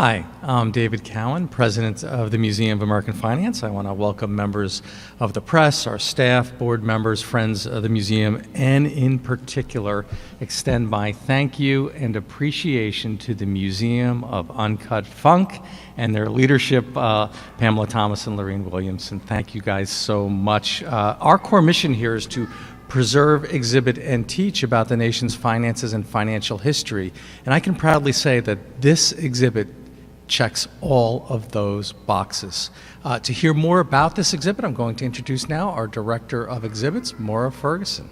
Hi, I'm David Cowan, President of the Museum of American Finance. I want to welcome members of the press, our staff, board members, friends of the museum, and in particular, extend my thank you and appreciation to the Museum of UnCut Funk and their leadership, Pamela Thomas and Lorene Williamson. Thank you guys so much. Our core mission here is to preserve, exhibit, and teach about the nation's finances and financial history. And I can proudly say that this exhibit checks all of those boxes. To hear more about this exhibit, I'm going to introduce now our Director of Exhibits, Maura Ferguson.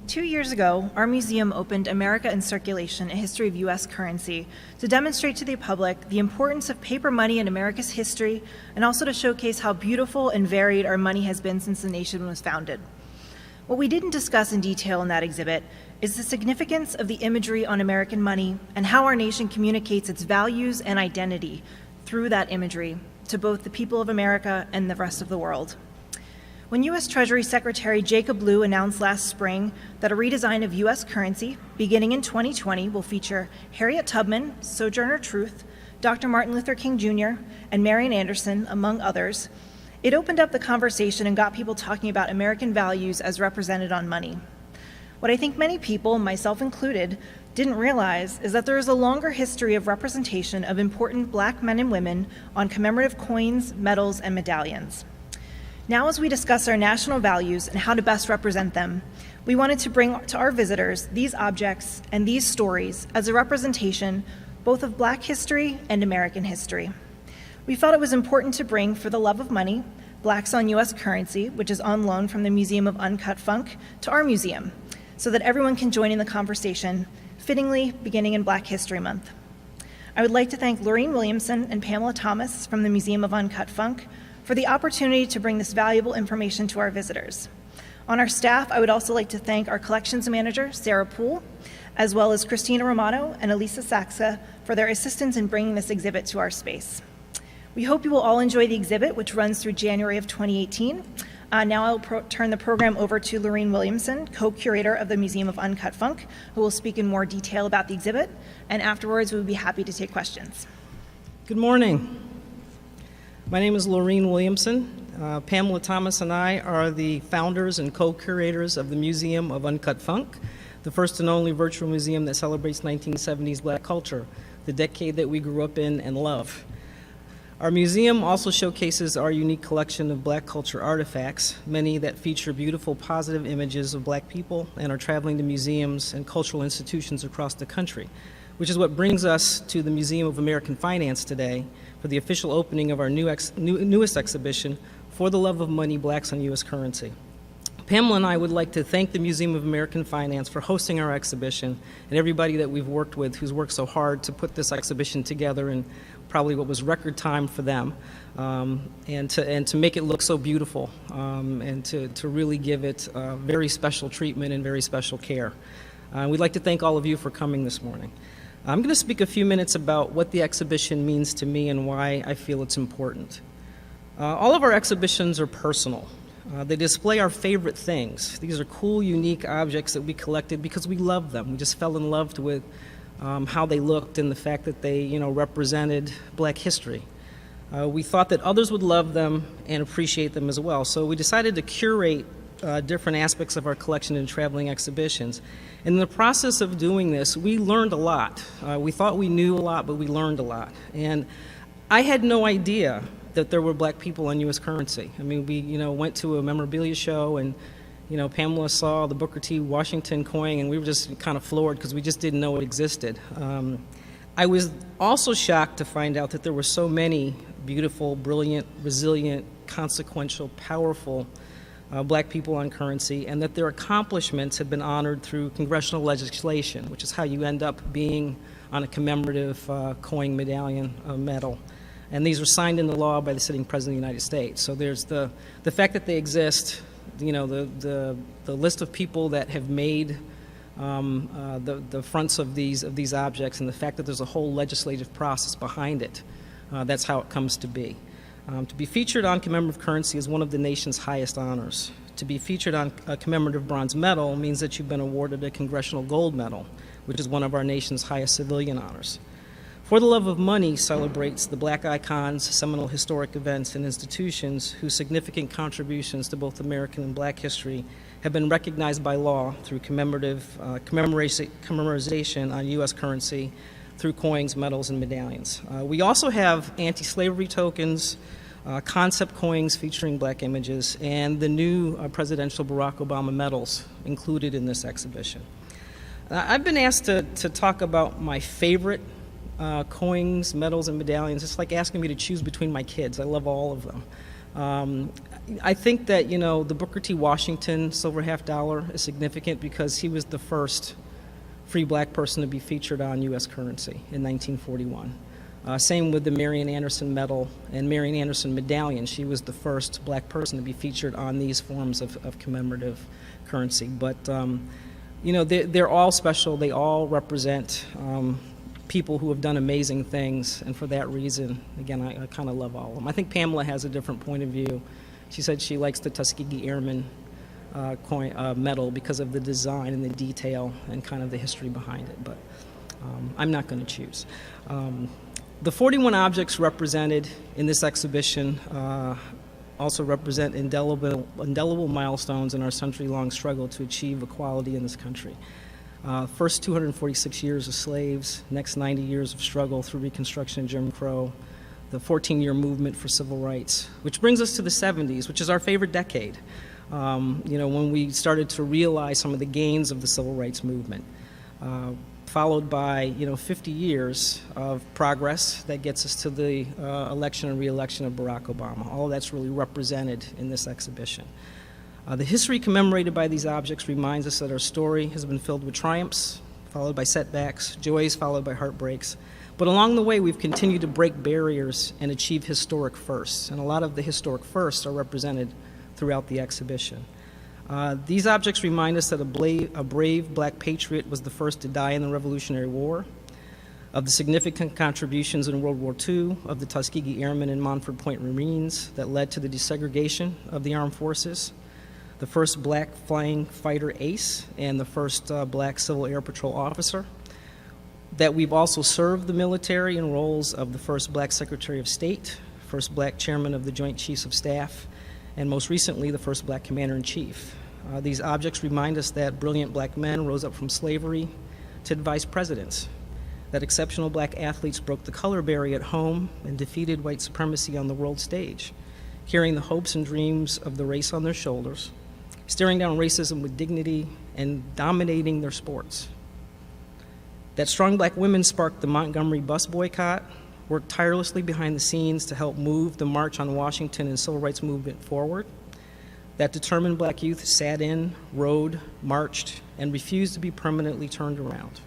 2 years ago, our museum opened America in Circulation, a history of U.S. currency, to demonstrate to the public the importance of paper money in America's history, and also to showcase how beautiful and varied our money has been since the nation was founded. What we didn't discuss in detail in that exhibit is the significance of the imagery on American money and how our nation communicates its values and identity through that imagery to both the people of America and the rest of the world. When U.S. Treasury Secretary Jacob Lew announced last spring that a redesign of U.S. currency beginning in 2020 will feature Harriet Tubman, Sojourner Truth, Dr. Martin Luther King Jr., and Marian Anderson, among others, it opened up the conversation and got people talking about American values as represented on money. What I think many people, myself included, didn't realize is that there is a longer history of representation of important Black men and women on commemorative coins, medals, and medallions. Now, as we discuss our national values and how to best represent them, we wanted to bring to our visitors these objects and these stories as a representation both of Black history and American history. We felt it was important to bring For the Love of Money, Blacks on U.S. Currency, which is on loan from the Museum of UnCut Funk, to our museum, so that everyone can join in the conversation, fittingly beginning in Black History Month. I would like to thank Lorene Williamson and Pamela Thomas from the Museum of UnCut Funk for the opportunity to bring this valuable information to our visitors. On our staff, I would also like to thank our collections manager, Sarah Poole, as well as Christina Romano and Elisa Saxa for their assistance in bringing this exhibit to our space. We hope you will all enjoy the exhibit, which runs through January of 2018. Now I'll turn the program over to Lorene Williamson, co-curator of the Museum of UnCut Funk, who will speak in more detail about the exhibit, and afterwards we would be happy to take questions. Good morning. My name is Lorene Williamson. Pamela Thomas and I are the founders and co-curators of the Museum of UnCut Funk, the first and only virtual museum that celebrates 1970s Black culture, the decade that we grew up in and love. Our museum also showcases our unique collection of Black culture artifacts, many that feature beautiful positive images of Black people and are traveling to museums and cultural institutions across the country, which is what brings us to the Museum of American Finance today for the official opening of our newest exhibition, For the Love of Money, Blacks on U.S. Currency. Pamela and I would like to thank the Museum of American Finance for hosting our exhibition and everybody that we've worked with who's worked so hard to put this exhibition together in probably what was record time for them, and to make it look so beautiful, and to really give it very special treatment and very special care. We'd like to thank all of you for coming this morning. I'm going to speak a few minutes about what the exhibition means to me and why I feel it's important. All of our exhibitions are personal. They display our favorite things. These are cool, unique objects that we collected because we love them. We just fell in love with how they looked and the fact that they, represented Black history. We thought that others would love them and appreciate them as well. So we decided to curate different aspects of our collection in traveling exhibitions. And in the process of doing this, we learned a lot. We thought we knew a lot, but we learned a lot. And I had no idea that there were Black people on U.S. currency. I mean, we, went to a memorabilia show and, Pamela saw the Booker T. Washington coin and we were just kind of floored because we just didn't know it existed. I was also shocked to find out that there were so many beautiful, brilliant, resilient, consequential, powerful Black people on currency, and that their accomplishments had been honored through congressional legislation, which is how you end up being on a commemorative coin, medallion, medal. And these were signed into law by the sitting President of the United States. So there's the fact that they exist, the list of people that have made the fronts of these objects, and the fact that there's a whole legislative process behind it. That's how it comes to be. To be featured on commemorative currency is one of the nation's highest honors. To be featured on a commemorative bronze medal means that you've been awarded a Congressional Gold Medal, which is one of our nation's highest civilian honors. For the Love of Money celebrates the black icons, seminal historic events, and institutions whose significant contributions to both American and black history have been recognized by law through commemorization on U.S. currency, through coins, medals, and medallions. We also have anti-slavery tokens, concept coins featuring black images, and the new presidential Barack Obama medals included in this exhibition. I've been asked to talk about my favorite coins, medals, and medallions. It's like asking me to choose between my kids. I love all of them. I think that, the Booker T. Washington silver half dollar is significant because he was the first free black person to be featured on U.S. currency in 1941. Same with the Marian Anderson medal and Marian Anderson medallion. She was the first black person to be featured on these forms of commemorative currency. But, they're all special. They all represent people who have done amazing things, and for that reason, again, I kind of love all of them. I think Pamela has a different point of view. She said she likes the Tuskegee Airmen medal because of the design and the detail and kind of the history behind it, but I'm not going to choose. The 41 objects represented in this exhibition also represent indelible milestones in our century-long struggle to achieve equality in this country. First 246 years of slaves, next 90 years of struggle through Reconstruction and Jim Crow, the 14-year movement for civil rights, which brings us to the 70s, which is our favorite decade, when we started to realize some of the gains of the civil rights movement, followed by 50 years of progress that gets us to the election and re-election of Barack Obama. All of that's really represented in this exhibition. The history commemorated by these objects reminds us that our story has been filled with triumphs, followed by setbacks, joys followed by heartbreaks. But along the way, we've continued to break barriers and achieve historic firsts, and a lot of the historic firsts are represented throughout the exhibition. These objects remind us that a brave black patriot was the first to die in the Revolutionary War, of the significant contributions in World War II of the Tuskegee Airmen and Montford Point Marines that led to the desegregation of the armed forces, the first black flying fighter ace, and the first black Civil Air Patrol officer, that we've also served the military in roles of the first black Secretary of State, first black chairman of the Joint Chiefs of Staff, and most recently the first black Commander-in-Chief. These objects remind us that brilliant black men rose up from slavery to advise presidents, that exceptional black athletes broke the color barrier at home and defeated white supremacy on the world stage, carrying the hopes and dreams of the race on their shoulders, staring down racism with dignity and dominating their sports. That strong black women sparked the Montgomery bus boycott, worked tirelessly behind the scenes to help move the March on Washington and Civil Rights Movement forward. That determined black youth sat in, rode, marched, and refused to be permanently turned around.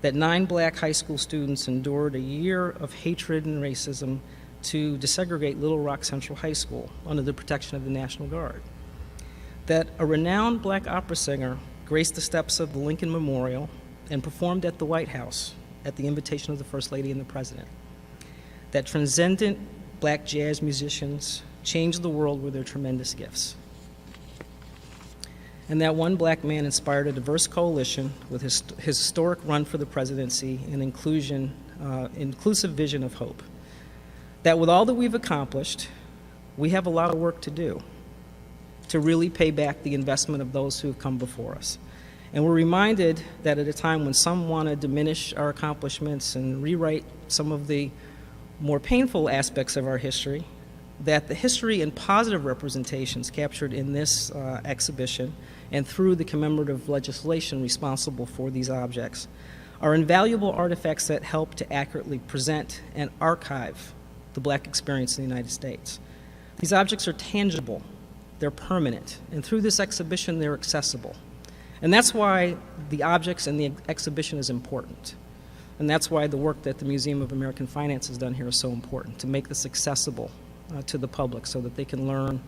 That 9 black high school students endured a year of hatred and racism to desegregate Little Rock Central High School under the protection of the National Guard. That a renowned black opera singer graced the steps of the Lincoln Memorial and performed at the White House at the invitation of the First Lady and the President. That transcendent black jazz musicians changed the world with their tremendous gifts. And that one black man inspired a diverse coalition with his historic run for the presidency and inclusive vision of hope. That with all that we've accomplished, we have a lot of work to do to really pay back the investment of those who have come before us. And we're reminded that at a time when some want to diminish our accomplishments and rewrite some of the more painful aspects of our history, that the history and positive representations captured in this exhibition and through the commemorative legislation responsible for these objects are invaluable artifacts that help to accurately present and archive the black experience in the United States. These objects are tangible, they're permanent, and through this exhibition they're accessible. And that's why the objects and the exhibition is important. And that's why the work that the Museum of American Finance has done here is so important, to make this accessible to the public so that they can learn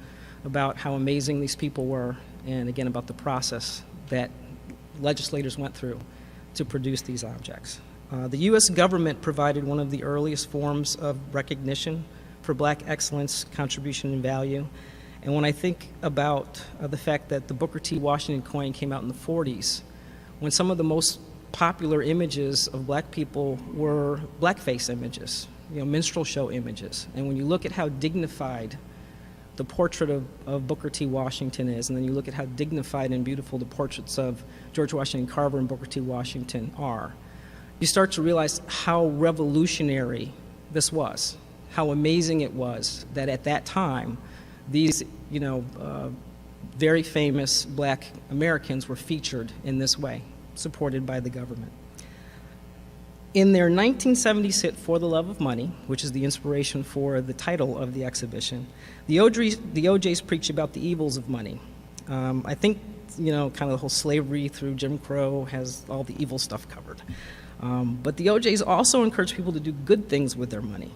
about how amazing these people were and, again, about the process that legislators went through to produce these objects. The U.S. government provided one of the earliest forms of recognition for black excellence, contribution, and value. And when I think about the fact that the Booker T. Washington coin came out in the 40s, when some of the most popular images of black people were blackface images, minstrel show images. And when you look at how dignified the portrait of Booker T. Washington is, and then you look at how dignified and beautiful the portraits of George Washington Carver and Booker T. Washington are, you start to realize how revolutionary this was, how amazing it was that at that time, these, very famous black Americans were featured in this way, supported by the government. In their 1976 hit, For the Love of Money, which is the inspiration for the title of the exhibition, the OJs preach about the evils of money. I think, kind of the whole slavery through Jim Crow has all the evil stuff covered. But the OJs also encourage people to do good things with their money.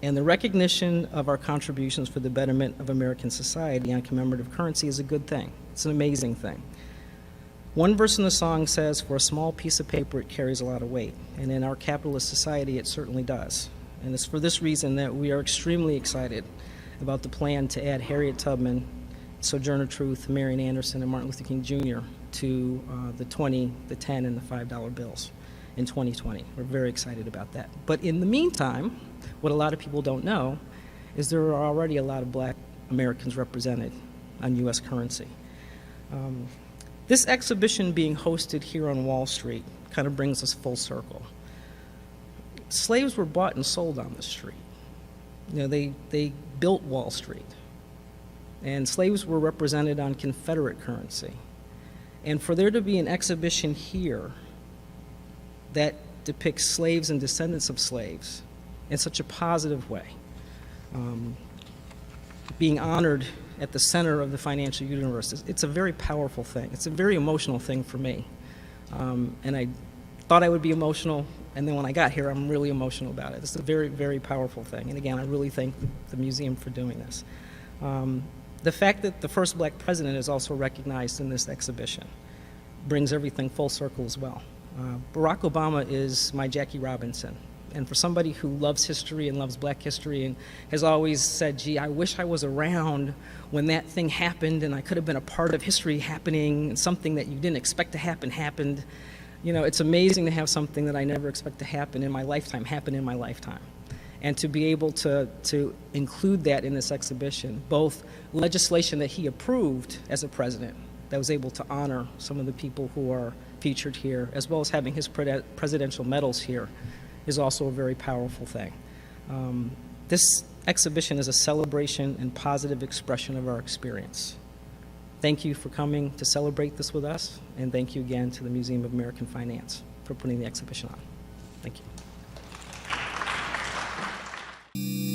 And the recognition of our contributions for the betterment of American society on commemorative currency is a good thing. It's an amazing thing. One verse in the song says, "For a small piece of paper, it carries a lot of weight." And in our capitalist society, it certainly does. And it's for this reason that we are extremely excited about the plan to add Harriet Tubman, Sojourner Truth, Marian Anderson, and Martin Luther King Jr. to the 20, the 10, and the $5 bills in 2020. We're very excited about that. But in the meantime, what a lot of people don't know is there are already a lot of black Americans represented on U.S. currency. This exhibition being hosted here on Wall Street kind of brings us full circle. Slaves were bought and sold on the street. They built Wall Street. And slaves were represented on Confederate currency. And for there to be an exhibition here that depicts slaves and descendants of slaves in such a positive way, being honored at the center of the financial universe, it's a very powerful thing. It's a very emotional thing for me. And I thought I would be emotional, and then when I got here, I'm really emotional about it. It's a very, very powerful thing. And again, I really thank the museum for doing this. The fact that the first black president is also recognized in this exhibition brings everything full circle as well. Barack Obama is my Jackie Robinson. And for somebody who loves history and loves black history and has always said, gee, I wish I was around when that thing happened and I could have been a part of history happening and something that you didn't expect to happen happened. It's amazing to have something that I never expect to happen in my lifetime happen in my lifetime. And to be able to include that in this exhibition, both legislation that he approved as a president that was able to honor some of the people who are featured here, as well as having his presidential medals here, is also a very powerful thing. This exhibition is a celebration and positive expression of our experience. Thank you for coming to celebrate this with us, and thank you again to the Museum of American Finance for putting the exhibition on. Thank you.